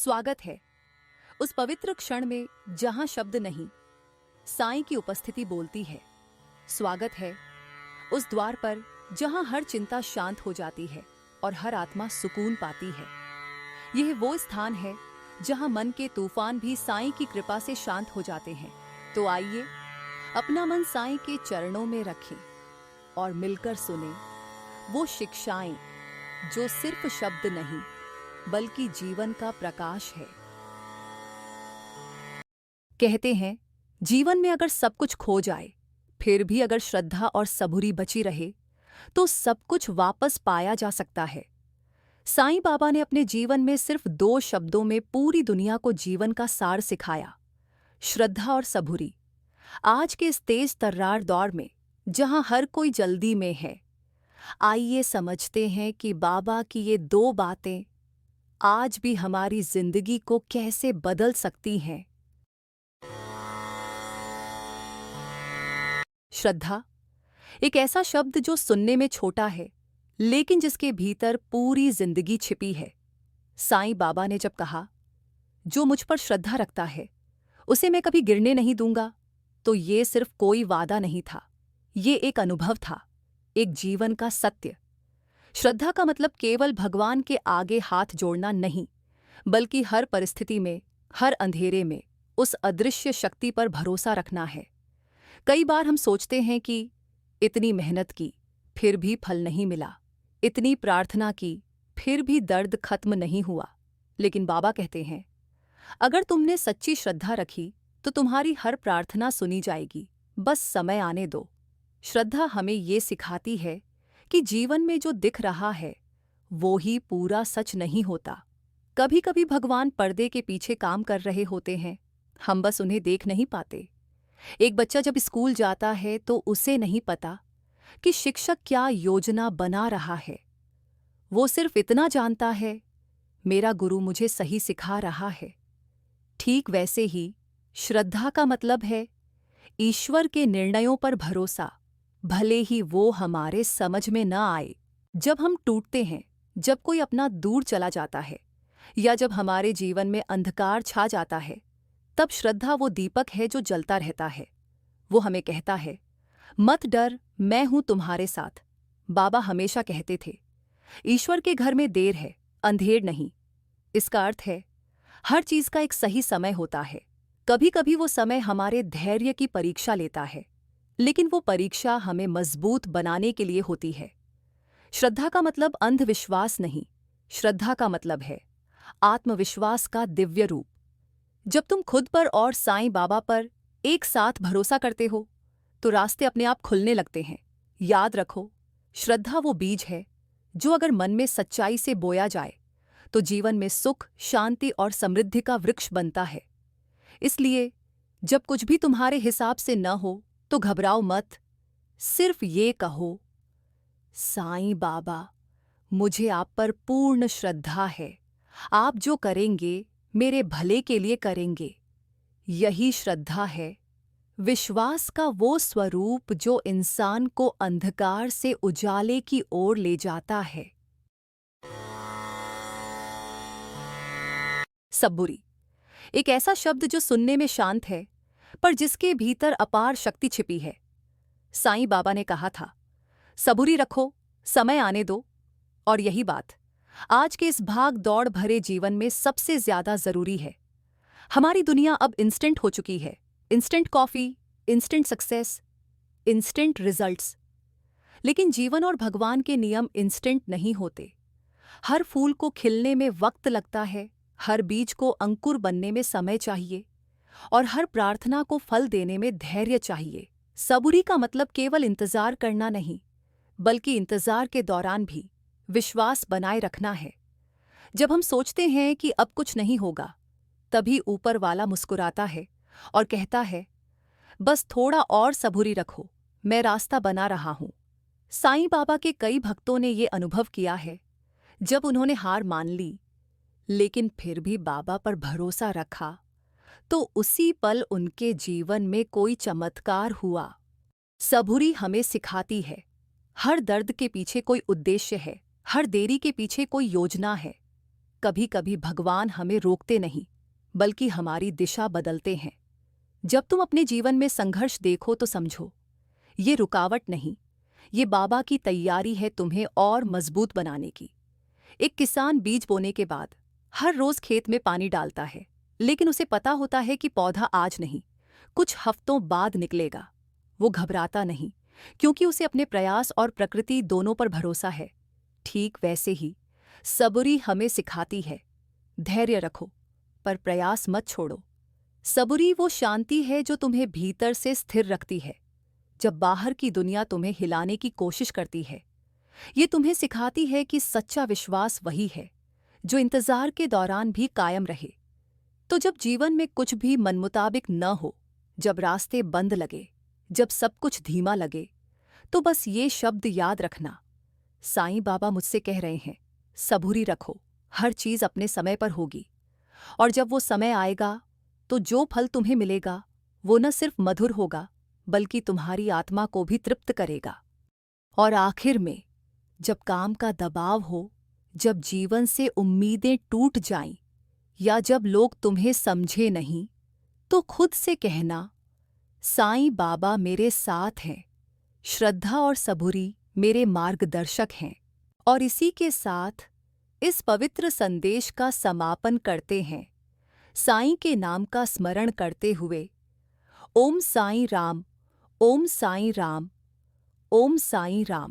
स्वागत है उस पवित्र क्षण में जहां शब्द नहीं, साईं की उपस्थिति बोलती है। स्वागत है उस द्वार पर जहां हर चिंता शांत हो जाती है और हर आत्मा सुकून पाती है। यह वो स्थान है जहां मन के तूफान भी साईं की कृपा से शांत हो जाते हैं। तो आइए अपना मन साईं के चरणों में रखें और मिलकर सुने वो शिक्षाएं जो सिर्फ शब्द नहीं बल्कि जीवन का प्रकाश है। कहते हैं जीवन में अगर सब कुछ खो जाए फिर भी अगर श्रद्धा और सबूरी बची रहे तो सब कुछ वापस पाया जा सकता है। साईं बाबा ने अपने जीवन में सिर्फ 2 शब्दों में पूरी दुनिया को जीवन का सार सिखाया, श्रद्धा और सबूरी। आज के इस तेज तर्रार दौर में जहां हर कोई जल्दी में है, आइए समझते हैं कि बाबा की ये 2 बातें आज भी हमारी जिंदगी को कैसे बदल सकती हैं। श्रद्धा एक ऐसा शब्द जो सुनने में छोटा है लेकिन जिसके भीतर पूरी जिंदगी छिपी है। साईं बाबा ने जब कहा, जो मुझ पर श्रद्धा रखता है उसे मैं कभी गिरने नहीं दूंगा, तो ये सिर्फ कोई वादा नहीं था, ये एक अनुभव था, एक जीवन का सत्य। श्रद्धा का मतलब केवल भगवान के आगे हाथ जोड़ना नहीं, बल्कि हर परिस्थिति में, हर अंधेरे में उस अदृश्य शक्ति पर भरोसा रखना है। कई बार हम सोचते हैं कि इतनी मेहनत की फिर भी फल नहीं मिला, इतनी प्रार्थना की फिर भी दर्द खत्म नहीं हुआ। लेकिन बाबा कहते हैं, अगर तुमने सच्ची श्रद्धा रखी तो तुम्हारी हर प्रार्थना सुनी जाएगी, बस समय आने दो। श्रद्धा हमें ये सिखाती है कि जीवन में जो दिख रहा है वो ही पूरा सच नहीं होता। कभी कभी भगवान पर्दे के पीछे काम कर रहे होते हैं, हम बस उन्हें देख नहीं पाते। एक बच्चा जब स्कूल जाता है तो उसे नहीं पता कि शिक्षक क्या योजना बना रहा है। वो सिर्फ इतना जानता है, मेरा गुरु मुझे सही सिखा रहा है। ठीक वैसे ही श्रद्धा का मतलब है ईश्वर के निर्णयों पर भरोसा, भले ही वो हमारे समझ में न आए। जब हम टूटते हैं, जब कोई अपना दूर चला जाता है या जब हमारे जीवन में अंधकार छा जाता है, तब श्रद्धा वो दीपक है जो जलता रहता है। वो हमें कहता है, मत डर, मैं हूं तुम्हारे साथ। बाबा हमेशा कहते थे, ईश्वर के घर में देर है, अंधेर नहीं। इसका अर्थ है हर चीज का एक सही समय होता है। कभी कभी वो समय हमारे धैर्य की परीक्षा लेता है, लेकिन वो परीक्षा हमें मजबूत बनाने के लिए होती है। श्रद्धा का मतलब अंधविश्वास नहीं, श्रद्धा का मतलब है आत्मविश्वास का दिव्य रूप। जब तुम खुद पर और साईं बाबा पर एक साथ भरोसा करते हो तो रास्ते अपने आप खुलने लगते हैं। याद रखो, श्रद्धा वो बीज है जो अगर मन में सच्चाई से बोया जाए तो जीवन में सुख, शांति और समृद्धि का वृक्ष बनता है। इसलिए जब कुछ भी तुम्हारे हिसाब से न हो तो घबराओ मत, सिर्फ ये कहो, साईं बाबा, मुझे आप पर पूर्ण श्रद्धा है, आप जो करेंगे मेरे भले के लिए करेंगे। यही श्रद्धा है, विश्वास का वो स्वरूप जो इंसान को अंधकार से उजाले की ओर ले जाता है। सबूरी एक ऐसा शब्द जो सुनने में शांत है पर जिसके भीतर अपार शक्ति छिपी है। साईं बाबा ने कहा था, सबूरी रखो, समय आने दो। और यही बात आज के इस भाग दौड़ भरे जीवन में सबसे ज्यादा जरूरी है। हमारी दुनिया अब इंस्टेंट हो चुकी है, instant coffee, instant success, instant results. लेकिन जीवन और भगवान के नियम इंस्टेंट नहीं होते। हर फूल को खिलने में वक्त लगता है, हर बीज को अंकुर बनने में समय चाहिए और हर प्रार्थना को फल देने में धैर्य चाहिए। सबूरी का मतलब केवल इंतजार करना नहीं, बल्कि इंतजार के दौरान भी विश्वास बनाए रखना है। जब हम सोचते हैं कि अब कुछ नहीं होगा, तभी ऊपर वाला मुस्कुराता है और कहता है, बस थोड़ा और सबूरी रखो, मैं रास्ता बना रहा हूं। साईं बाबा के कई भक्तों ने ये अनुभव किया है, जब उन्होंने हार मान ली लेकिन फिर भी बाबा पर भरोसा रखा तो उसी पल उनके जीवन में कोई चमत्कार हुआ। सबूरी हमें सिखाती है, हर दर्द के पीछे कोई उद्देश्य है, हर देरी के पीछे कोई योजना है। कभी कभी भगवान हमें रोकते नहीं, बल्कि हमारी दिशा बदलते हैं। जब तुम अपने जीवन में संघर्ष देखो तो समझो, ये रुकावट नहीं, ये बाबा की तैयारी है तुम्हें और मजबूत बनाने की। एक किसान बीज बोने के बाद हर रोज खेत में पानी डालता है, लेकिन उसे पता होता है कि पौधा आज नहीं, कुछ हफ्तों बाद निकलेगा। वो घबराता नहीं, क्योंकि उसे अपने प्रयास और प्रकृति दोनों पर भरोसा है। ठीक वैसे ही सबुरी हमें सिखाती है, धैर्य रखो, पर प्रयास मत छोड़ो। सबुरी वो शांति है जो तुम्हें भीतर से स्थिर रखती है, जब बाहर की दुनिया तुम्हें हिलाने की कोशिश करती है। ये तुम्हें सिखाती है कि सच्चा विश्वास वही है जो इंतजार के दौरान भी कायम रहे। तो जब जीवन में कुछ भी मनमुताबिक न हो, जब रास्ते बंद लगे, जब सब कुछ धीमा लगे, तो बस ये शब्द याद रखना, साईं बाबा मुझसे कह रहे हैं, सबूरी रखो, हर चीज अपने समय पर होगी। और जब वो समय आएगा तो जो फल तुम्हें मिलेगा वो न सिर्फ मधुर होगा, बल्कि तुम्हारी आत्मा को भी तृप्त करेगा। और आखिर में, जब काम का दबाव हो, जब जीवन से उम्मीदें टूट जाएं, या जब लोग तुम्हें समझे नहीं, तो खुद से कहना, साईं बाबा मेरे साथ हैं, श्रद्धा और सबूरी मेरे मार्गदर्शक हैं। और इसी के साथ इस पवित्र संदेश का समापन करते हैं, साईं के नाम का स्मरण करते हुए। ओम साईं राम, ओम साईं राम, ओम साईं राम।